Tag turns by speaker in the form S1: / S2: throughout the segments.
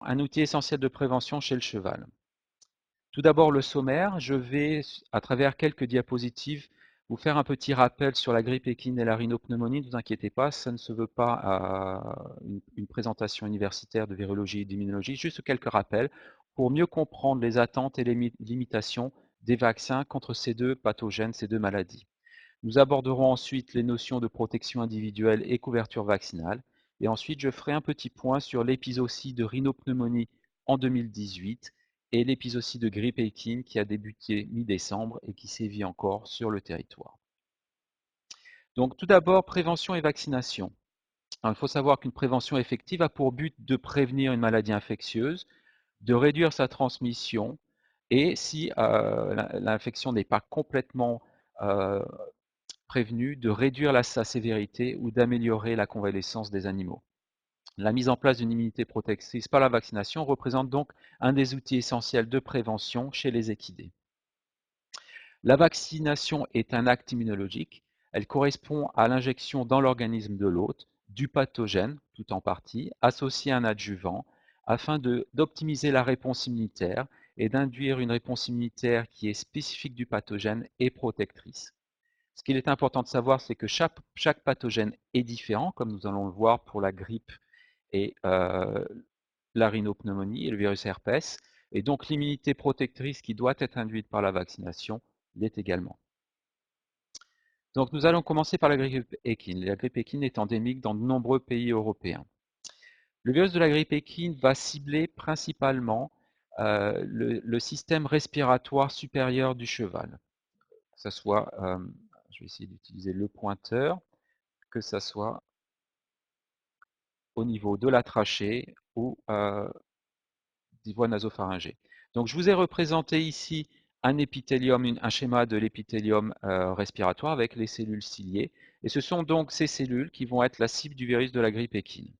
S1: un outil essentiel de prévention chez le cheval. Tout d'abord le sommaire, je vais, à travers quelques diapositives, vous faire un petit rappel sur la grippe équine et la rhinopneumonie. Ne vous inquiétez pas, ça ne se veut pas une présentation universitaire de virologie et d'immunologie, juste quelques rappels pour mieux comprendre les attentes et les limitations des vaccins contre ces deux pathogènes, ces deux maladies. Nous aborderons ensuite les notions de protection individuelle et couverture vaccinale. Et ensuite, je ferai un petit point sur l'épisodie de rhinopneumonie en 2018 et l'épisodie de grippe équine qui a débuté mi-décembre et qui sévit encore sur le territoire. Donc tout d'abord, prévention et vaccination. Alors, il faut savoir qu'une prévention effective a pour but de prévenir une maladie infectieuse, de réduire sa transmission et si l'infection n'est pas complètement euh, prévenue, de réduire sa sévérité ou d'améliorer la convalescence des animaux. La mise en place d'une immunité protectrice par la vaccination représente donc un des outils essentiels de prévention chez les équidés. La vaccination est un acte immunologique. Elle correspond à l'injection dans l'organisme de l'hôte du pathogène, tout en partie, associé à un adjuvant, afin d'optimiser la réponse immunitaire et d'induire une réponse immunitaire qui est spécifique du pathogène et protectrice. Ce qu'il est important de savoir, c'est que chaque pathogène est différent, comme nous allons le voir pour la grippe et la rhinopneumonie et le virus herpès. Et donc l'immunité protectrice qui doit être induite par la vaccination l'est également. Donc nous allons commencer par la grippe équine. La grippe équine est endémique dans de nombreux pays européens. Le virus de la grippe équine va cibler principalement le système respiratoire supérieur du cheval. Que ce soit, je vais essayer d'utiliser le pointeur, que ce soit au niveau de la trachée ou des voies nasopharyngées. Donc je vous ai représenté ici un épithélium, un schéma de l'épithélium respiratoire avec les cellules ciliées. Et ce sont donc ces cellules qui vont être la cible du virus de la grippe équine.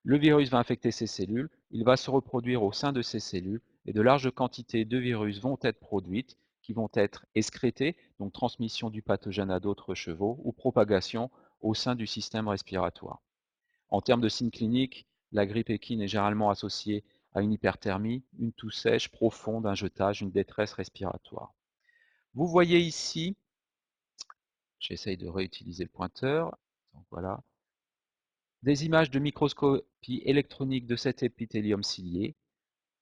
S1: Le virus va infecter ces cellules, il va se reproduire au sein de ces cellules et de larges quantités de virus vont être produites qui vont être excrétées, donc transmission du pathogène à d'autres chevaux ou propagation au sein du système respiratoire. En termes de signes cliniques, la grippe équine est généralement associée à une hyperthermie, une toux sèche profonde, un jetage, une détresse respiratoire. Vous voyez ici, j'essaye de réutiliser le pointeur, donc voilà, des images de microscopie électronique de cet épithélium cilié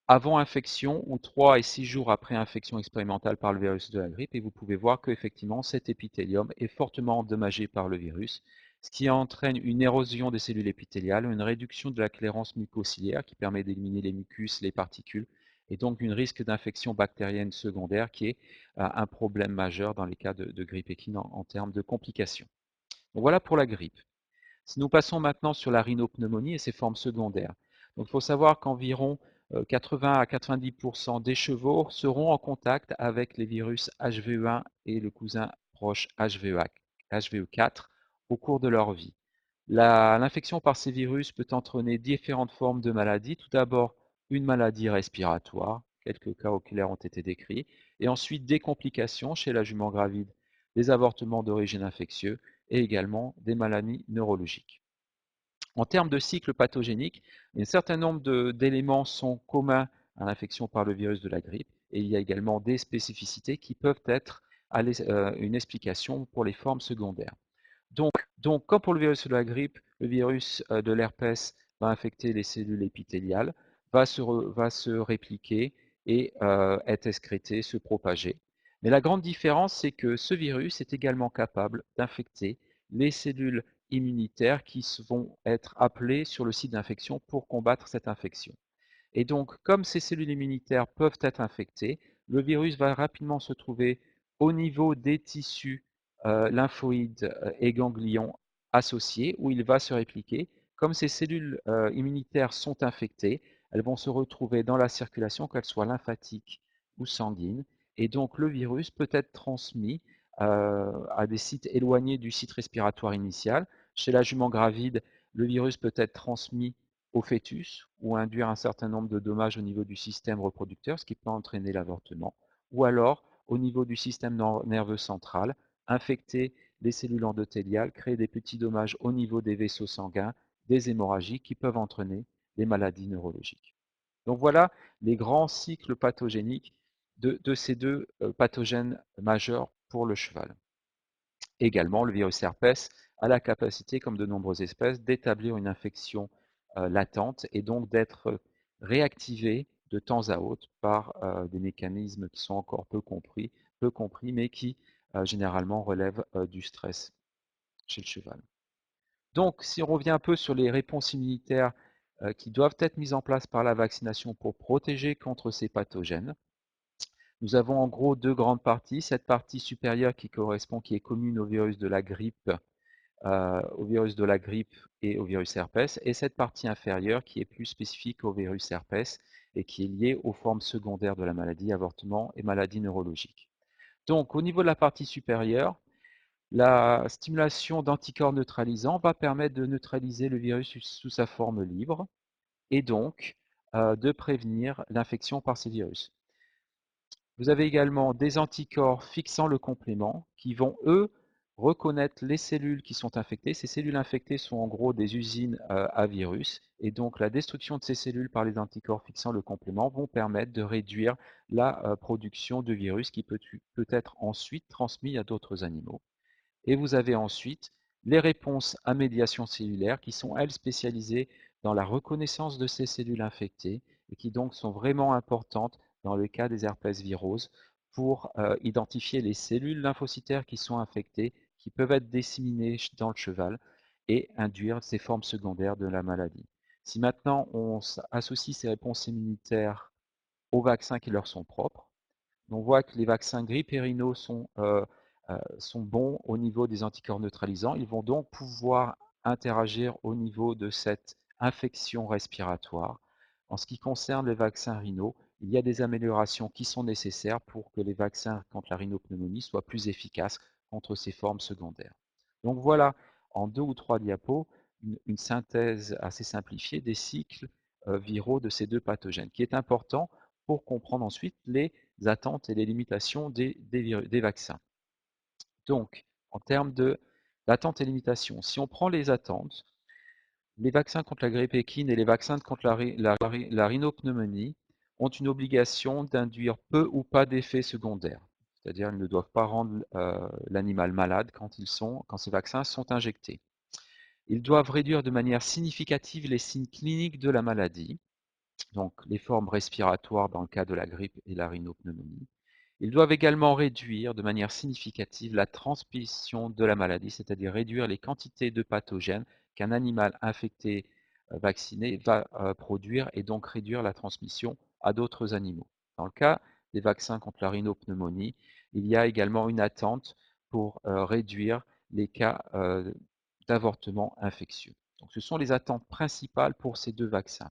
S1: avant infection ou 3 et 6 jours après infection expérimentale par le virus de la grippe et vous pouvez voir qu'effectivement cet épithélium est fortement endommagé par le virus, ce qui entraîne une érosion des cellules épithéliales, une réduction de la clairance mucociliaire qui permet d'éliminer les mucus, les particules et donc un risque d'infection bactérienne secondaire qui est un problème majeur dans les cas de grippe équine en termes de complications. Donc voilà pour la grippe. Si nous passons maintenant sur la rhinopneumonie et ses formes secondaires. Donc, il faut savoir qu'environ 80 à 90% des chevaux seront en contact avec les virus HVE1 et le cousin proche HVE4 au cours de leur vie. L'infection par ces virus peut entraîner différentes formes de maladies. Tout d'abord, une maladie respiratoire, quelques cas oculaires ont été décrits, et ensuite des complications chez la jument gravide, des avortements d'origine infectieuse et également des maladies neurologiques. En termes de cycle pathogénique, un certain nombre d'éléments sont communs à l'infection par le virus de la grippe et il y a également des spécificités qui peuvent être une explication pour les formes secondaires. Donc, comme pour le virus de la grippe, le virus de l'herpès va infecter les cellules épithéliales, va se répliquer et être excrété, se propager. Mais la grande différence, c'est que ce virus est également capable d'infecter les cellules immunitaires qui vont être appelées sur le site d'infection pour combattre cette infection. Et donc, comme ces cellules immunitaires peuvent être infectées, le virus va rapidement se trouver au niveau des tissus lymphoïdes et ganglions associés, où il va se répliquer. Comme ces cellules immunitaires sont infectées, elles vont se retrouver dans la circulation, qu'elles soient lymphatiques ou sanguines, et donc le virus peut être transmis à des sites éloignés du site respiratoire initial. Chez la jument gravide, le virus peut être transmis au fœtus ou induire un certain nombre de dommages au niveau du système reproducteur, ce qui peut entraîner l'avortement, ou alors au niveau du système nerveux central, infecter les cellules endothéliales, créer des petits dommages au niveau des vaisseaux sanguins, des hémorragies qui peuvent entraîner des maladies neurologiques. Donc voilà les grands cycles pathogéniques de ces deux pathogènes majeurs pour le cheval. Également, le virus herpès a la capacité, comme de nombreuses espèces, d'établir une infection latente et donc d'être réactivé de temps à autre par des mécanismes qui sont encore peu compris mais qui généralement relèvent du stress chez le cheval. Donc, si on revient un peu sur les réponses immunitaires qui doivent être mises en place par la vaccination pour protéger contre ces pathogènes, nous avons en gros deux grandes parties. Cette partie supérieure qui est commune au virus de la grippe et au virus herpès, et cette partie inférieure qui est plus spécifique au virus herpès et qui est liée aux formes secondaires de la maladie, avortement et maladies neurologiques. Donc, au niveau de la partie supérieure, la stimulation d'anticorps neutralisants va permettre de neutraliser le virus sous sa forme libre et donc de prévenir l'infection par ces virus. Vous avez également des anticorps fixant le complément qui vont, eux, reconnaître les cellules qui sont infectées. Ces cellules infectées sont en gros des usines à virus et donc la destruction de ces cellules par les anticorps fixant le complément vont permettre de réduire la production de virus qui peut être ensuite transmis à d'autres animaux. Et vous avez ensuite les réponses à médiation cellulaire qui sont, elles, spécialisées dans la reconnaissance de ces cellules infectées et qui donc sont vraiment importantes dans le cas des herpès viroses pour identifier les cellules lymphocytaires qui sont infectées, qui peuvent être disséminées dans le cheval et induire ces formes secondaires de la maladie. Si maintenant on associe ces réponses immunitaires aux vaccins qui leur sont propres, on voit que les vaccins grippe et rhino sont bons au niveau des anticorps neutralisants. Ils vont donc pouvoir interagir au niveau de cette infection respiratoire. En ce qui concerne les vaccins rhino, il y a des améliorations qui sont nécessaires pour que les vaccins contre la rhinopneumonie soient plus efficaces contre ces formes secondaires. Donc voilà, en 2 ou 3 diapos, une synthèse assez simplifiée des cycles viraux de ces deux pathogènes, qui est important pour comprendre ensuite les attentes et les limitations des vaccins. Donc, en termes d'attentes et limitations, si on prend les attentes, les vaccins contre la grippe équine et les vaccins contre la rhinopneumonie ont une obligation d'induire peu ou pas d'effets secondaires. C'est-à-dire qu'ils ne doivent pas rendre l'animal malade quand ces vaccins sont injectés. Ils doivent réduire de manière significative les signes cliniques de la maladie, donc les formes respiratoires dans le cas de la grippe et la rhinopneumonie. Ils doivent également réduire de manière significative la transmission de la maladie, c'est-à-dire réduire les quantités de pathogènes qu'un animal infecté vacciné va produire et donc réduire la transmission à d'autres animaux. Dans le cas des vaccins contre la rhinopneumonie, il y a également une attente pour réduire les cas d'avortement infectieux. Donc, ce sont les attentes principales pour ces deux vaccins.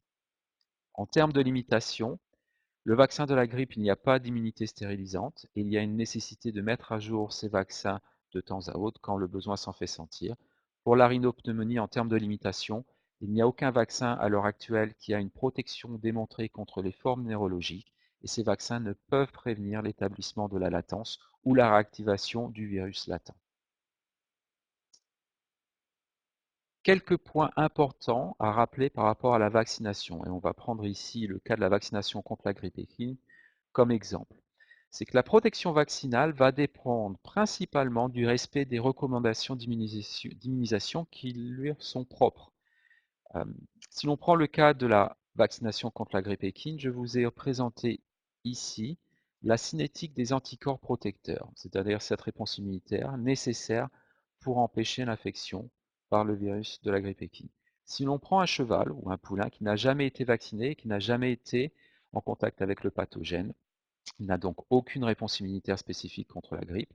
S1: En termes de limitation, le vaccin de la grippe, il n'y a pas d'immunité stérilisante et il y a une nécessité de mettre à jour ces vaccins de temps à autre quand le besoin s'en fait sentir. Pour la rhinopneumonie, en termes de limitation, il n'y a aucun vaccin à l'heure actuelle qui a une protection démontrée contre les formes neurologiques et ces vaccins ne peuvent prévenir l'établissement de la latence ou la réactivation du virus latent. Quelques points importants à rappeler par rapport à la vaccination, et on va prendre ici le cas de la vaccination contre la grippe équine comme exemple. C'est que la protection vaccinale va dépendre principalement du respect des recommandations d'immunisation qui lui sont propres. Euh, Si l'on prend le cas de la vaccination contre la grippe équine, je vous ai présenté ici la cinétique des anticorps protecteurs, c'est-à-dire cette réponse immunitaire nécessaire pour empêcher l'infection par le virus de la grippe équine. Si l'on prend un cheval ou un poulain qui n'a jamais été vacciné, qui n'a jamais été en contact avec le pathogène, il n'a donc aucune réponse immunitaire spécifique contre la grippe.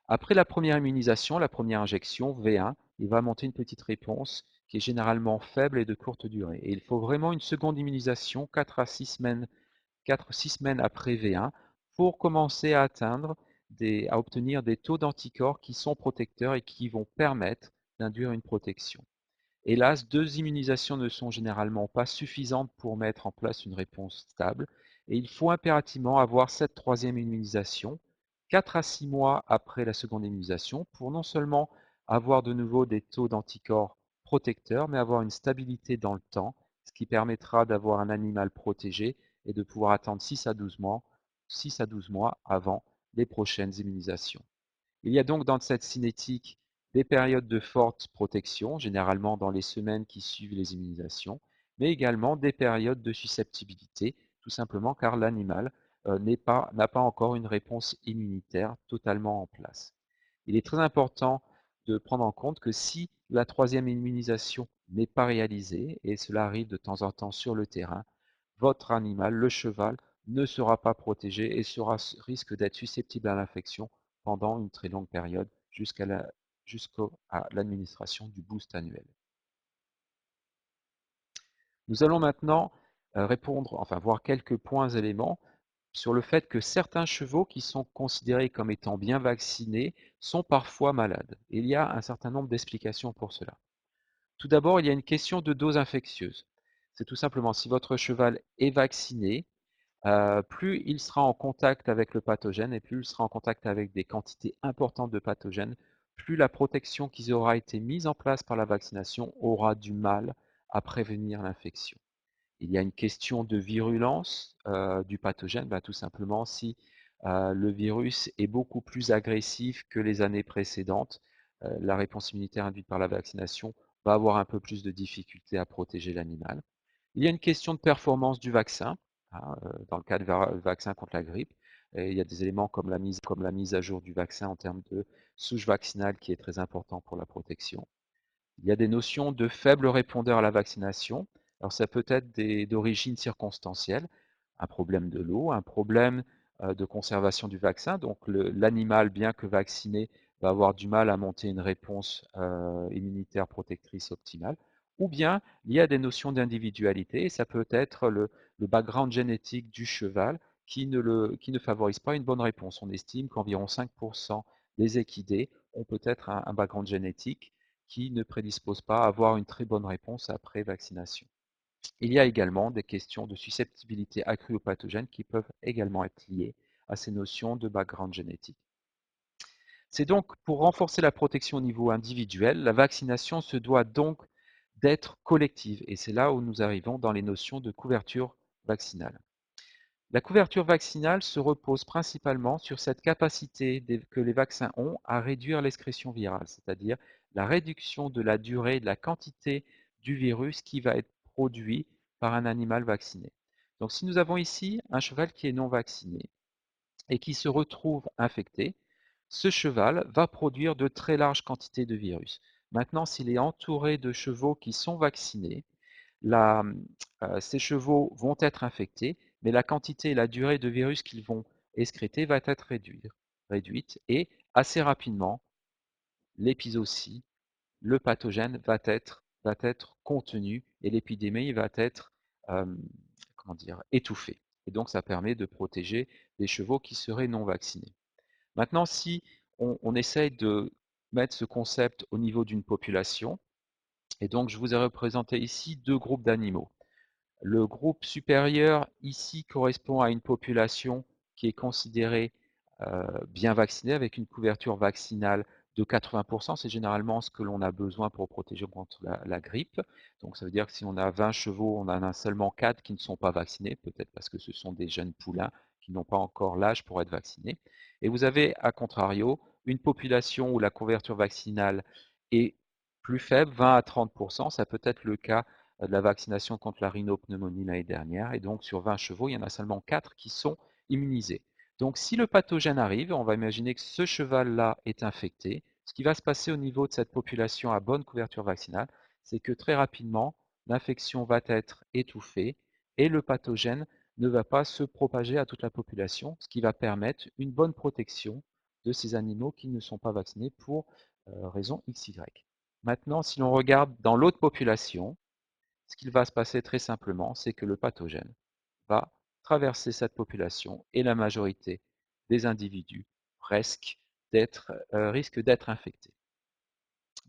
S1: Après la première immunisation, la première injection, V1, il va monter une petite réponse qui est généralement faible et de courte durée. Et il faut vraiment une seconde immunisation, 4 à 6 semaines, 4-6 semaines après V1, pour commencer à obtenir des taux d'anticorps qui sont protecteurs et qui vont permettre d'induire une protection. Hélas, 2 immunisations ne sont généralement pas suffisantes pour mettre en place une réponse stable et il faut impérativement avoir cette troisième immunisation 4 à 6 mois après la seconde immunisation pour non seulement avoir de nouveau des taux d'anticorps protecteurs, mais avoir une stabilité dans le temps, ce qui permettra d'avoir un animal protégé et de pouvoir attendre 6 à 12 mois avant les prochaines immunisations. Il y a donc dans cette cinétique des périodes de forte protection, généralement dans les semaines qui suivent les immunisations, mais également des périodes de susceptibilité, tout simplement car l'animal n'a pas encore une réponse immunitaire totalement en place. Il est très important de prendre en compte que si la troisième immunisation n'est pas réalisée, et cela arrive de temps en temps sur le terrain, votre animal, le cheval, ne sera pas protégé et risque d'être susceptible à l'infection pendant une très longue période jusqu'à l'administration du boost annuel. Nous allons maintenant voir quelques éléments sur le fait que certains chevaux qui sont considérés comme étant bien vaccinés sont parfois malades. Il y a un certain nombre d'explications pour cela. Tout d'abord, il y a une question de dose infectieuse. C'est tout simplement si votre cheval est vacciné, plus il sera en contact avec le pathogène et plus il sera en contact avec des quantités importantes de pathogènes, plus la protection qui aura été mise en place par la vaccination aura du mal à prévenir l'infection. Il y a une question de virulence du pathogène, tout simplement si le virus est beaucoup plus agressif que les années précédentes, la réponse immunitaire induite par la vaccination va avoir un peu plus de difficulté à protéger l'animal. Il y a une question de performance du vaccin, dans le cas de vaccin contre la grippe. Et il y a des éléments comme la mise à jour du vaccin en termes de souche vaccinale qui est très important pour la protection. Il y a des notions de faible répondeur à la vaccination. Alors ça peut être d'origine circonstancielle, un problème de l'eau, un problème de conservation du vaccin. Donc l'animal, bien que vacciné, va avoir du mal à monter une réponse immunitaire protectrice optimale. Ou bien il y a des notions d'individualité, et ça peut être le background génétique du cheval qui ne favorise pas une bonne réponse. On estime qu'environ 5% des équidés ont peut-être un background génétique qui ne prédispose pas à avoir une très bonne réponse après vaccination. Il y a également des questions de susceptibilité accrue aux pathogènes qui peuvent également être liées à ces notions de background génétique. C'est donc pour renforcer la protection au niveau individuel, la vaccination se doit donc d'être collective, et c'est là où nous arrivons dans les notions de couverture vaccinale. La couverture vaccinale se repose principalement sur cette capacité que les vaccins ont à réduire l'excrétion virale, c'est-à-dire la réduction de la durée et de la quantité du virus qui va être produit par un animal vacciné. Donc si nous avons ici un cheval qui est non vacciné et qui se retrouve infecté, ce cheval va produire de très larges quantités de virus. Maintenant, s'il est entouré de chevaux qui sont vaccinés, la, ces chevaux vont être infectés, mais la quantité et la durée de virus qu'ils vont excréter va être réduite et assez rapidement, l'épizootie, le pathogène va être contenu et l'épidémie va être euh, étouffée. Et donc ça permet de protéger les chevaux qui seraient non vaccinés. Maintenant, si on essaye de mettre ce concept au niveau d'une population, et donc je vous ai représenté ici deux groupes d'animaux. Le groupe supérieur ici correspond à une population qui est considérée bien vaccinée avec une couverture vaccinale de 80%. C'est généralement ce que l'on a besoin pour protéger contre la grippe. Donc ça veut dire que si on a 20 chevaux, on en a seulement 4 qui ne sont pas vaccinés, peut-être parce que ce sont des jeunes poulains qui n'ont pas encore l'âge pour être vaccinés. Et vous avez, à contrario, une population où la couverture vaccinale est plus faible, 20 à 30%. Ça peut être le cas de la vaccination contre la rhinopneumonie l'année dernière. Et donc, sur 20 chevaux, il y en a seulement 4 qui sont immunisés. Donc, si le pathogène arrive, on va imaginer que ce cheval-là est infecté. Ce qui va se passer au niveau de cette population à bonne couverture vaccinale, c'est que très rapidement, l'infection va être étouffée et le pathogène ne va pas se propager à toute la population, ce qui va permettre une bonne protection de ces animaux qui ne sont pas vaccinés pour raison XY. Maintenant, si l'on regarde dans l'autre population, ce qu'il va se passer très simplement, c'est que le pathogène va traverser cette population et la majorité des individus risquent d'être infectés.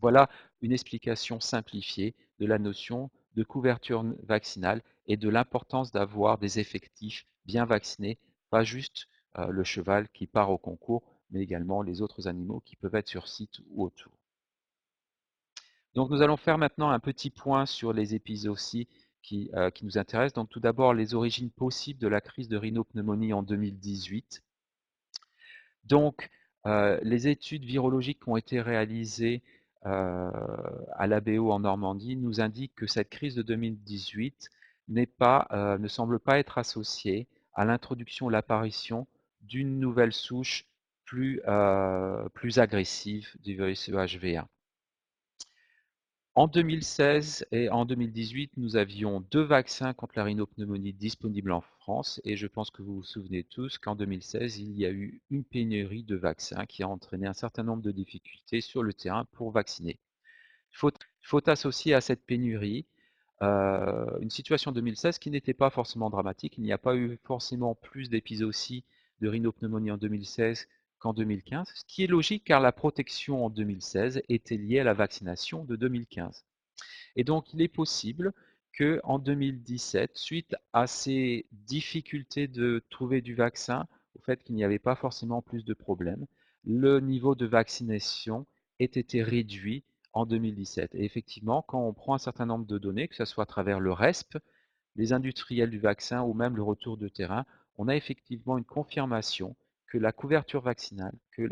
S1: Voilà une explication simplifiée de la notion de couverture vaccinale et de l'importance d'avoir des effectifs bien vaccinés, pas juste le cheval qui part au concours, mais également les autres animaux qui peuvent être sur site ou autour. Donc nous allons faire maintenant un petit point sur les épizooties qui nous intéressent. Donc tout d'abord, les origines possibles de la crise de rhinopneumonie en 2018. Donc, les études virologiques qui ont été réalisées à l'ABO en Normandie nous indiquent que cette crise de 2018 ne semble pas être associée à l'introduction ou l'apparition d'une nouvelle souche plus agressive du virus EHV1. En 2016 et en 2018, nous avions 2 vaccins contre la rhinopneumonie disponibles en France et je pense que vous vous souvenez tous qu'en 2016, il y a eu une pénurie de vaccins qui a entraîné un certain nombre de difficultés sur le terrain pour vacciner. Il faut associer à cette pénurie une situation 2016 qui n'était pas forcément dramatique. Il n'y a pas eu forcément plus d'épisodies de rhinopneumonie en 2016 qu'en 2015, ce qui est logique car la protection en 2016 était liée à la vaccination de 2015. Et donc, il est possible qu'en 2017, suite à ces difficultés de trouver du vaccin, au fait qu'il n'y avait pas forcément plus de problèmes, le niveau de vaccination ait été réduit en 2017. Et effectivement, quand on prend un certain nombre de données, que ce soit à travers le RESP, les industriels du vaccin ou même le retour de terrain, on a effectivement une confirmation que la couverture vaccinale, que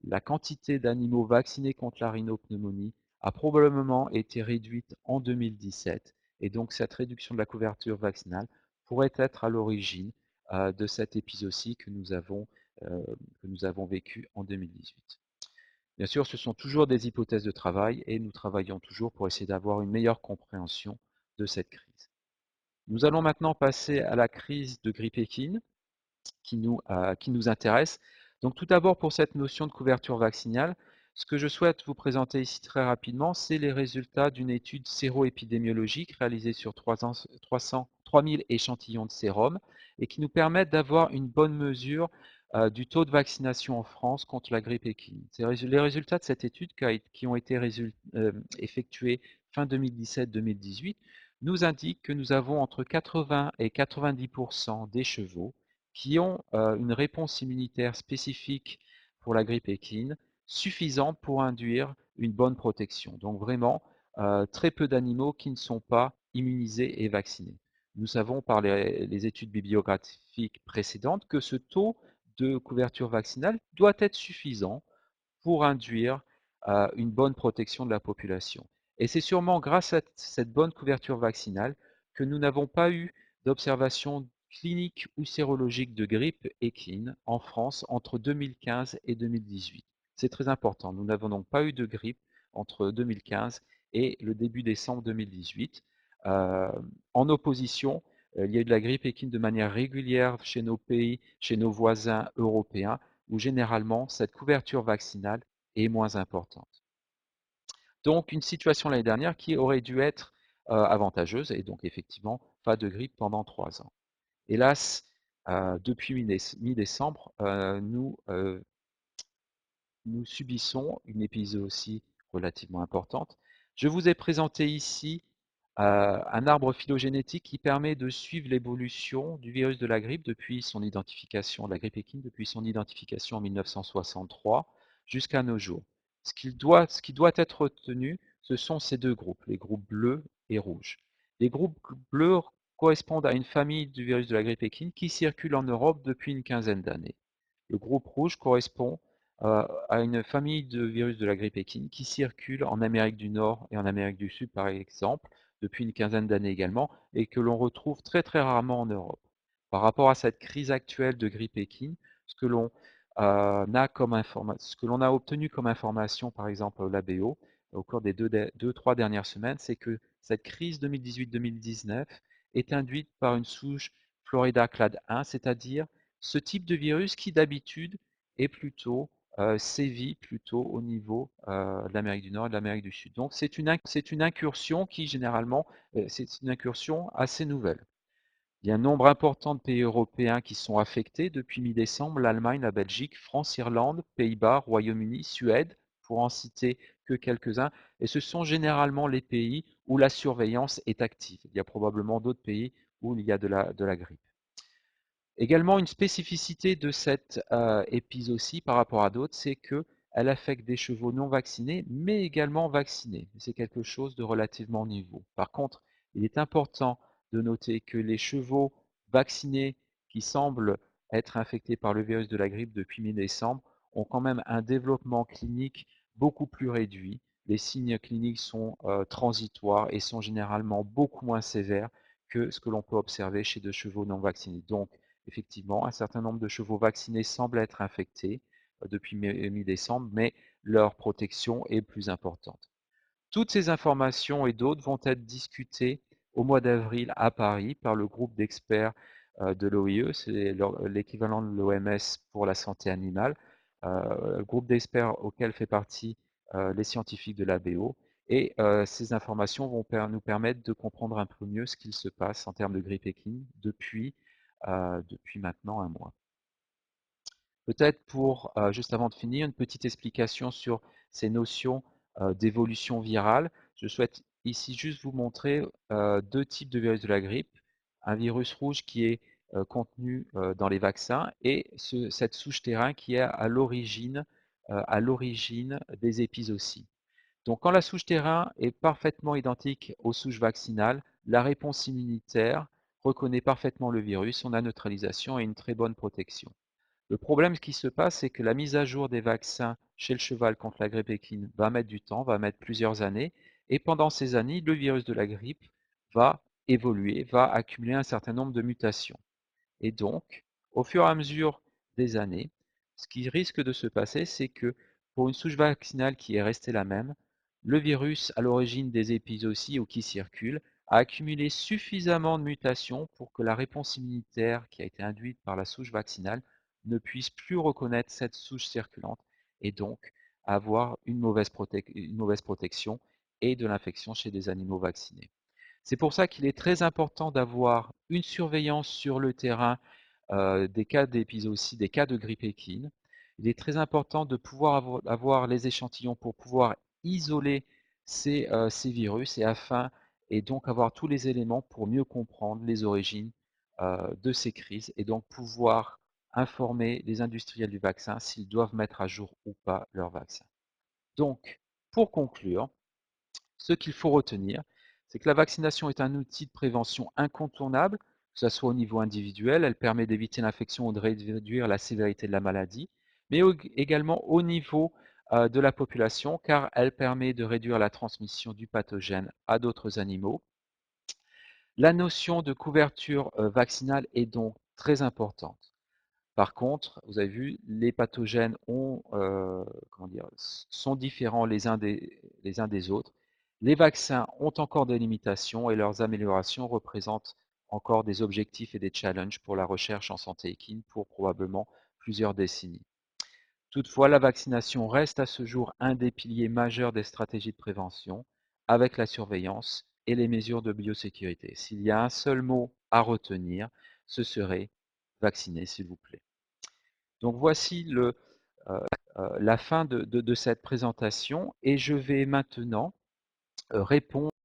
S1: la quantité d'animaux vaccinés contre la rhinopneumonie a probablement été réduite en 2017 et donc cette réduction de la couverture vaccinale pourrait être à l'origine de cette épizootie que nous avons vécu en 2018. Bien sûr, ce sont toujours des hypothèses de travail et nous travaillons toujours pour essayer d'avoir une meilleure compréhension de cette crise. Nous allons maintenant passer à la crise de grippe équine qui nous intéresse. Donc tout d'abord pour cette notion de couverture vaccinale, ce que je souhaite vous présenter ici très rapidement, c'est les résultats d'une étude séro-épidémiologique réalisée sur 3000 échantillons de sérum et qui nous permettent d'avoir une bonne mesure du taux de vaccination en France contre la grippe équine. Les résultats de cette étude qui ont été effectués fin 2017-2018 nous indiquent que nous avons entre 80 et 90% des chevaux qui ont une réponse immunitaire spécifique pour la grippe équine, suffisante pour induire une bonne protection. Donc vraiment, très peu d'animaux qui ne sont pas immunisés et vaccinés. Nous savons par les études bibliographiques précédentes que ce taux de couverture vaccinale doit être suffisant pour induire une bonne protection de la population. Et c'est sûrement grâce à cette bonne couverture vaccinale que nous n'avons pas eu d'observation clinique ou sérologique de grippe équine en France entre 2015 et 2018. C'est très important. Nous n'avons donc pas eu de grippe entre 2015 et le début décembre 2018. En opposition, il y a eu de la grippe équine de manière régulière chez nos pays, chez nos voisins européens, où généralement cette couverture vaccinale est moins importante. Donc une situation l'année dernière qui aurait dû être avantageuse et donc effectivement pas de grippe pendant 3 ans. Hélas, depuis mi-décembre, nous subissons une épizootie relativement importante. Je vous ai présenté ici un arbre phylogénétique qui permet de suivre l'évolution du virus de la grippe depuis son identification, de la grippe équine depuis son identification en 1963 jusqu'à nos jours. Ce qui doit être retenu, ce sont ces deux groupes, les groupes bleus et rouges. Les groupes bleus correspondent à une famille du virus de la grippe équine qui circule en Europe depuis une quinzaine d'années. Le groupe rouge correspond à une famille de virus de la grippe équine qui circule en Amérique du Nord et en Amérique du Sud, par exemple, depuis une quinzaine d'années également, et que l'on retrouve très très rarement en Europe. Par rapport à cette crise actuelle de grippe équine, ce que l'on a obtenu comme information, par exemple, à l'ABO, au cours des trois dernières semaines, c'est que cette crise 2018-2019 est induite par une souche Florida clade 1, c'est-à-dire ce type de virus qui d'habitude est plutôt sévit plutôt au niveau de l'Amérique du Nord et de l'Amérique du Sud. Donc c'est une incursion qui généralement, c'est une incursion assez nouvelle. Il y a un nombre important de pays européens qui sont affectés depuis mi-décembre, l'Allemagne, la Belgique, France, Irlande, Pays-Bas, Royaume-Uni, Suède, pour en citer que quelques-uns. Et ce sont généralement les pays où la surveillance est active. Il y a probablement d'autres pays où il y a de la grippe. Également, une spécificité de cette épizootie par rapport à d'autres, c'est qu'elle affecte des chevaux non vaccinés, mais également vaccinés. C'est quelque chose de relativement nouveau. Par contre, Il est important de noter que les chevaux vaccinés qui semblent être infectés par le virus de la grippe depuis mi-décembre ont quand même un développement clinique beaucoup plus réduit. Les signes cliniques sont transitoires et sont généralement beaucoup moins sévères que ce que l'on peut observer chez de chevaux non vaccinés. Donc, effectivement, un certain nombre de chevaux vaccinés semblent être infectés depuis mi-décembre, mais leur protection est plus importante. Toutes ces informations et d'autres vont être discutées au mois d'avril à Paris par le groupe d'experts de l'OIE, c'est l'équivalent de l'OMS pour la santé animale, le groupe d'experts auquel fait partie les scientifiques de l'ABO. Et ces informations vont nous permettre de comprendre un peu mieux ce qu'il se passe en termes de grippe équine depuis maintenant un mois. Peut-être pour, juste avant de finir, une petite explication sur ces notions d'évolution virale. Je souhaite ici juste vous montrer deux types de virus de la grippe. Un virus rouge qui est contenu dans les vaccins et cette souche terrain qui est à l'origine des épizooties. Donc quand la souche terrain est parfaitement identique aux souches vaccinales, la réponse immunitaire reconnaît parfaitement le virus, son neutralisation et une très bonne protection. Le problème qui se passe, c'est que la mise à jour des vaccins chez le cheval contre la grippe équine va mettre du temps, va mettre plusieurs années, et pendant ces années, le virus de la grippe va évoluer, va accumuler un certain nombre de mutations. Et donc, au fur et à mesure des années, ce qui risque de se passer, c'est que pour une souche vaccinale qui est restée la même, le virus à l'origine des épizooties ou qui circule a accumulé suffisamment de mutations pour que la réponse immunitaire qui a été induite par la souche vaccinale ne puisse plus reconnaître cette souche circulante et donc avoir une mauvaise protection et de l'infection chez des animaux vaccinés. C'est pour ça qu'il est très important d'avoir une surveillance sur le terrain des cas d'épizootie, des cas de grippe équine. Il est très important de pouvoir avoir les échantillons pour pouvoir isoler ces virus et donc avoir tous les éléments pour mieux comprendre les origines de ces crises et donc pouvoir informer les industriels du vaccin s'ils doivent mettre à jour ou pas leur vaccin. Donc, pour conclure, ce qu'il faut retenir, c'est que la vaccination est un outil de prévention incontournable, que ce soit au niveau individuel, elle permet d'éviter l'infection ou de réduire la sévérité de la maladie, mais également au niveau de la population, car elle permet de réduire la transmission du pathogène à d'autres animaux. La notion de couverture vaccinale est donc très importante. Par contre, vous avez vu, les pathogènes sont différents les uns des autres. Les vaccins ont encore des limitations et leurs améliorations représentent encore des objectifs et des challenges pour la recherche en santé équine pour probablement plusieurs décennies. Toutefois, la vaccination reste à ce jour un des piliers majeurs des stratégies de prévention, avec la surveillance et les mesures de biosécurité. S'il y a un seul mot à retenir, ce serait vacciner, s'il vous plaît. Donc voici la fin de cette présentation et je vais maintenant répondre